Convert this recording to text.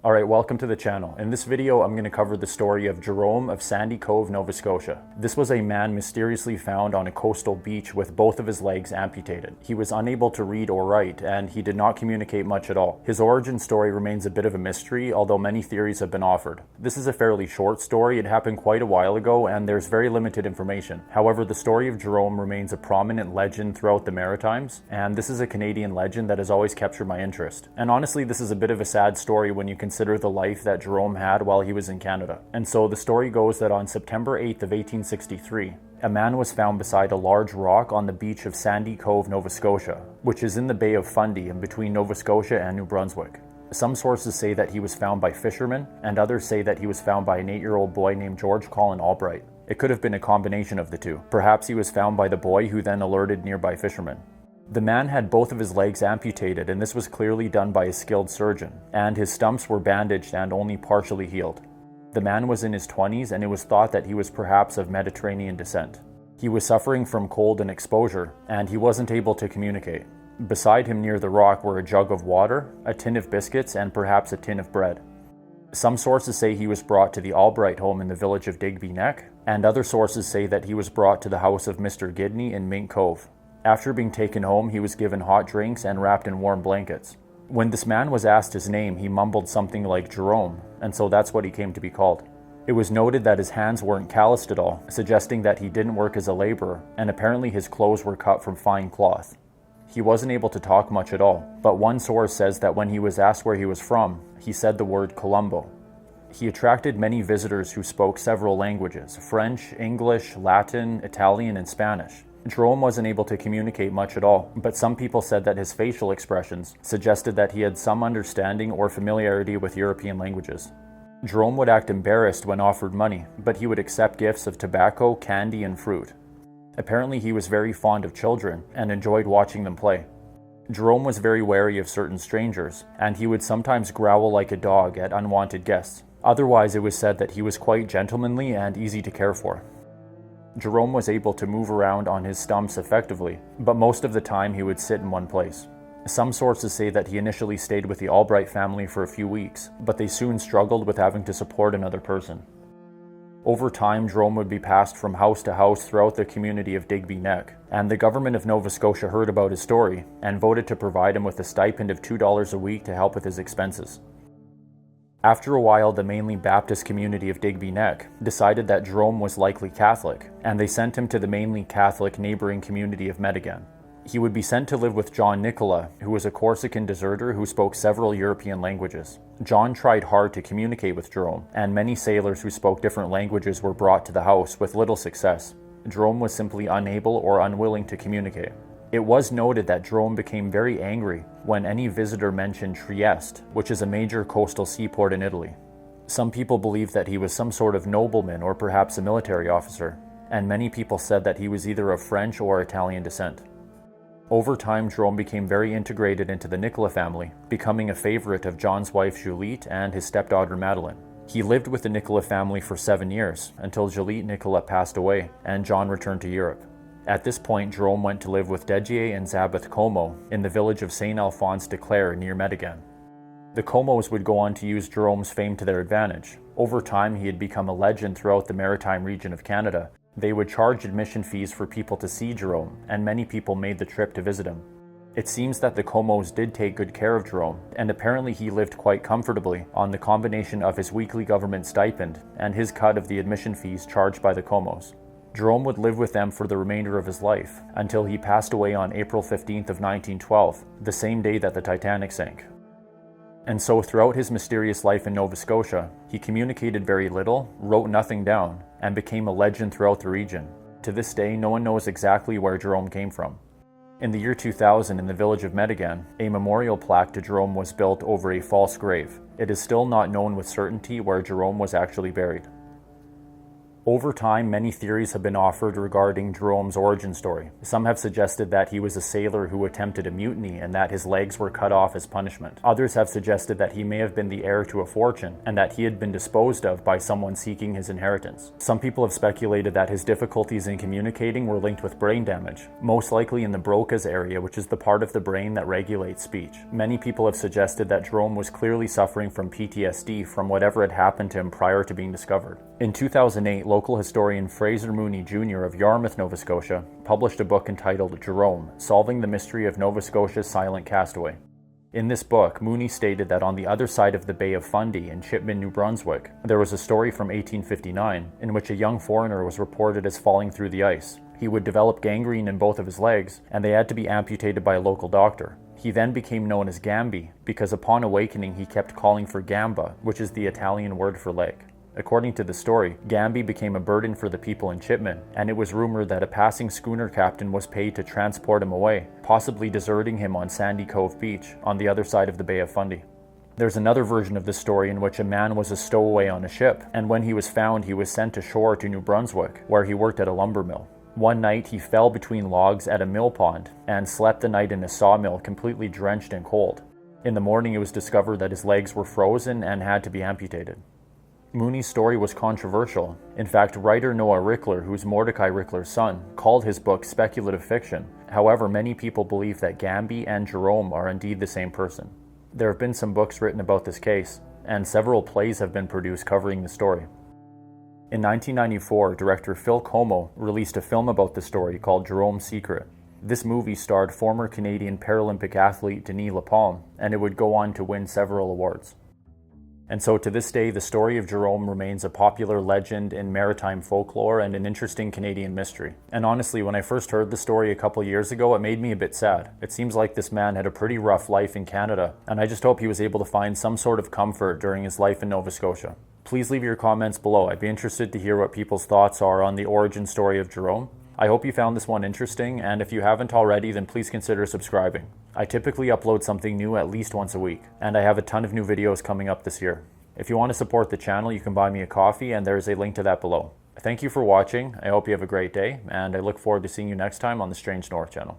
Alright, welcome to the channel. In this video, I'm going to cover the story of Jerome of Sandy Cove, Nova Scotia. This was a man mysteriously found on a coastal beach with both of his legs amputated. He was unable to read or write, and he did not communicate much at all. His origin story remains a bit of a mystery, although many theories have been offered. This is a fairly short story. It happened quite a while ago, and there's very limited information. However, the story of Jerome remains a prominent legend throughout the Maritimes, and this is a Canadian legend that has always captured my interest. And honestly, this is a bit of a sad story when you consider the life that Jerome had while he was in Canada. And so the story goes that on September 8th of 1863, a man was found beside a large rock on the beach of Sandy Cove, Nova Scotia, which is in the Bay of Fundy in between Nova Scotia and New Brunswick. Some sources say that he was found by fishermen, and others say that he was found by an 8-year-old boy named George Colin Albright. It could have been a combination of the two. Perhaps he was found by the boy who then alerted nearby fishermen. The man had both of his legs amputated, and this was clearly done by a skilled surgeon, and his stumps were bandaged and only partially healed. The man was in his 20s, and it was thought that he was perhaps of Mediterranean descent. He was suffering from cold and exposure, and he wasn't able to communicate. Beside him near the rock were a jug of water, a tin of biscuits, and perhaps a tin of bread. Some sources say he was brought to the Albright home in the village of Digby Neck, and other sources say that he was brought to the house of Mr. Gidney in Mink Cove. After being taken home, he was given hot drinks and wrapped in warm blankets. When this man was asked his name, he mumbled something like Jerome, and so that's what he came to be called. It was noted that his hands weren't calloused at all, suggesting that he didn't work as a laborer, and apparently his clothes were cut from fine cloth. He wasn't able to talk much at all, but one source says that when he was asked where he was from, he said the word Colombo. He attracted many visitors who spoke several languages: French, English, Latin, Italian, and Spanish. Jerome wasn't able to communicate much at all, but some people said that his facial expressions suggested that he had some understanding or familiarity with European languages. Jerome would act embarrassed when offered money, but he would accept gifts of tobacco, candy, and fruit. Apparently, he was very fond of children and enjoyed watching them play. Jerome was very wary of certain strangers, and he would sometimes growl like a dog at unwanted guests. Otherwise, it was said that he was quite gentlemanly and easy to care for. Jerome was able to move around on his stumps effectively, but most of the time he would sit in one place. Some sources say that he initially stayed with the Albright family for a few weeks, but they soon struggled with having to support another person. Over time, Jerome would be passed from house to house throughout the community of Digby Neck, and the government of Nova Scotia heard about his story and voted to provide him with a stipend of $2 a week to help with his expenses. After a while, the mainly Baptist community of Digby Neck decided that Jerome was likely Catholic, and they sent him to the mainly Catholic neighboring community of Medigan. He would be sent to live with John Nicola, who was a Corsican deserter who spoke several European languages. John tried hard to communicate with Jerome, and many sailors who spoke different languages were brought to the house with little success. Jerome was simply unable or unwilling to communicate. It was noted that Jerome became very angry when any visitor mentioned Trieste, which is a major coastal seaport in Italy. Some people believed that he was some sort of nobleman or perhaps a military officer, and many people said that he was either of French or Italian descent. Over time, Jerome became very integrated into the Nicola family, becoming a favorite of John's wife Juliette and his stepdaughter Madeleine. He lived with the Nicola family for 7 years, until Juliette Nicola passed away and John returned to Europe. At this point, Jerome went to live with Dedier and Zabeth Como in the village of Saint Alphonse de Clare near Medigan. The Comos would go on to use Jerome's fame to their advantage. Over time, he had become a legend throughout the Maritime region of Canada. They would charge admission fees for people to see Jerome, and many people made the trip to visit him. It seems that the Comos did take good care of Jerome, and apparently he lived quite comfortably on the combination of his weekly government stipend and his cut of the admission fees charged by the Comos. Jerome would live with them for the remainder of his life, until he passed away on April 15th of 1912, the same day that the Titanic sank. And so throughout his mysterious life in Nova Scotia, he communicated very little, wrote nothing down, and became a legend throughout the region. To this day, no one knows exactly where Jerome came from. In the year 2000, in the village of Medigan, a memorial plaque to Jerome was built over a false grave. It is still not known with certainty where Jerome was actually buried. Over time, many theories have been offered regarding Jerome's origin story. Some have suggested that he was a sailor who attempted a mutiny and that his legs were cut off as punishment. Others have suggested that he may have been the heir to a fortune and that he had been disposed of by someone seeking his inheritance. Some people have speculated that his difficulties in communicating were linked with brain damage, most likely in the Broca's area, which is the part of the brain that regulates speech. Many people have suggested that Jerome was clearly suffering from PTSD from whatever had happened to him prior to being discovered. In 2008, local historian Fraser Mooney Jr. of Yarmouth, Nova Scotia, published a book entitled Jerome, Solving the Mystery of Nova Scotia's Silent Castaway. In this book, Mooney stated that on the other side of the Bay of Fundy in Chipman, New Brunswick, there was a story from 1859 in which a young foreigner was reported as falling through the ice. He would develop gangrene in both of his legs, and they had to be amputated by a local doctor. He then became known as Gamby because upon awakening he kept calling for gamba, which is the Italian word for leg. According to the story, Gamby became a burden for the people in Chipman, and it was rumored that a passing schooner captain was paid to transport him away, possibly deserting him on Sandy Cove beach on the other side of the Bay of Fundy. There's another version of the story in which a man was a stowaway on a ship, and when he was found, he was sent ashore to New Brunswick, where he worked at a lumber mill. One night, he fell between logs at a mill pond and slept the night in a sawmill completely drenched and cold. In the morning, it was discovered that his legs were frozen and had to be amputated. Mooney's story was controversial. In fact, writer Noah Rickler, who's Mordecai Rickler's son, called his book speculative fiction. However, many people believe that Gamby and Jerome are indeed the same person. There have been some books written about this case, and several plays have been produced covering the story. In 1994, director Phil Como released a film about the story called Jerome's Secret. This movie starred former Canadian Paralympic athlete Denis Lapalme, and it would go on to win several awards. And so to this day, the story of Jerome remains a popular legend in maritime folklore and an interesting Canadian mystery. And honestly, when I first heard the story a couple years ago, it made me a bit sad. It seems like this man had a pretty rough life in Canada, and I just hope he was able to find some sort of comfort during his life in Nova Scotia. Please leave your comments below. I'd be interested to hear what people's thoughts are on the origin story of Jerome. I hope you found this one interesting, and if you haven't already, then please consider subscribing. I typically upload something new at least once a week, and I have a ton of new videos coming up this year. If you want to support the channel, you can buy me a coffee, and there's a link to that below. Thank you for watching. I hope you have a great day, and I look forward to seeing you next time on the Strange North channel.